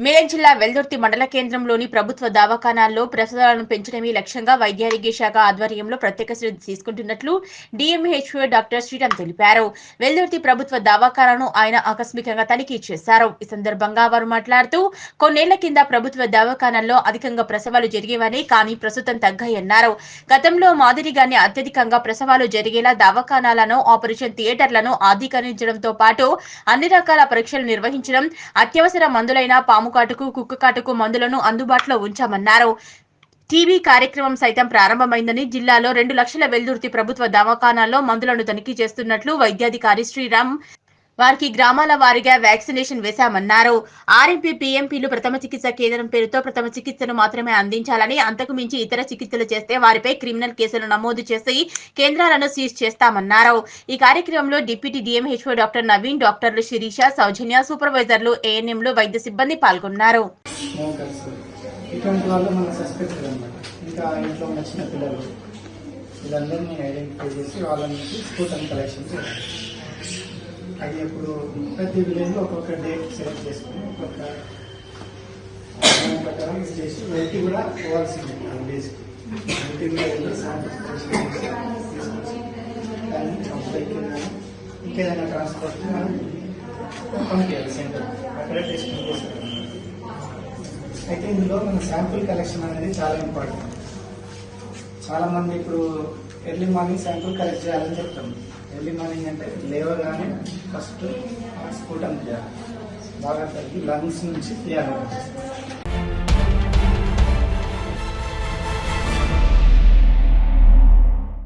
మేడ్చల్ జిల్లా వెల్దుర్తి మండల కేంద్రంలోని ప్రభుత్వ దవాఖానాల్లో ప్రసవాలను పెంచడమే లక్ష్యంగా వైద్యారోగ్య శాఖ ఆధ్వర్యంలో ప్రత్యేక శ్రద్ధ తీసుకుంటున్నట్లు డిఎంహెచ్ఓ డాక్టర్ శ్రీరామ్ తెలిపారు. వెల్దుర్తి ప్రభుత్వ దవాఖానాను ఆయన ఆకస్మికంగా తనిఖీ చేశారు. ఈ సందర్భంగా వారు మాట్లాడుతూ కొన్నేళ్ల కింద ప్రభుత్వ దవాఖానాల్లో అధికంగా ప్రసవాలు జరిగేవని, కానీ ప్రస్తుతం తగ్గాయన్నారు. గతంలో మాదిరిగానే అత్యధికంగా ప్రసవాలు జరిగేలా దవాఖానాలను, ఆపరేషన్ థియేటర్లను ఆధునీకరించడంతో పాటు అన్ని రకాల పరీక్షలు నిర్వహించడం, అత్యవసర మందులైన పాము కాటుకు, కుక్క కాటుకు మందులను అందుబాటులో ఉంచామన్నారు. టీవీ కార్యక్రమం సైతం ప్రారంభమైందని, జిల్లాలో 2 లక్షల వెల్దుర్తి ప్రభుత్వ దవాఖానాల్లో మందులను తనిఖీ చేస్తున్నట్లు వైద్యాధికారి శ్రీరామ్ వారికి గ్రామాల వారీగా వ్యాక్సినేషన్ వేశామన్నారు. ఆర్ఎంపీ, పీఎంపీలు ప్రథమ చికిత్స కేంద్రం పేరుతో ప్రథమ చికిత్సను మాత్రమే అందించాలని, అంతకు మించి ఇతర చికిత్సలు చేస్తే వారిపై క్రిమినల్ కేసులు నమోదు చేసి కేంద్రాలను సీజ్ చేస్తామన్నారు. ఈ కార్యక్రమంలో డిప్యూటీ డిఎంహెచ్ఓ డాక్టర్ నవీన్, డాక్టర్లు శిరీష, సౌజన్య, సూపర్వైజర్లు, ఏఎన్ఎంలు, వైద్య సిబ్బంది పాల్గొన్నారు. అది ఇప్పుడు ప్రతి విలేజ్లో ఒక్కొక్క డేట్ సెలెక్ట్ చేసుకుని ఒక్కొక్క ప్రకారం చేసి వెళ్తే కూడా పోవాల్సింది. డేస్కి వెళ్తే కూడా తీసుకొచ్చి ఇంకేదైనా ట్రాన్స్పోర్ట్ మనం పంపించాలి సెంటర్, అక్కడే టెస్టింగ్ చేస్తారు. అయితే ఇందులో మన శాంపుల్ కలెక్షన్ అనేది చాలా ఇంపార్టెంట్. చాలామంది ఇప్పుడు ఎర్లీ మార్నింగ్ శాంపుల్ కలెక్ట్ చేయాలని చెప్తాం. ఎర్లీ మార్నింగ్ అంటే లేవగానే ఫస్ట్ స్ఫూటం చేయాలి, బాగా తగ్గి లంగ్స్ నుంచి తీయాలి.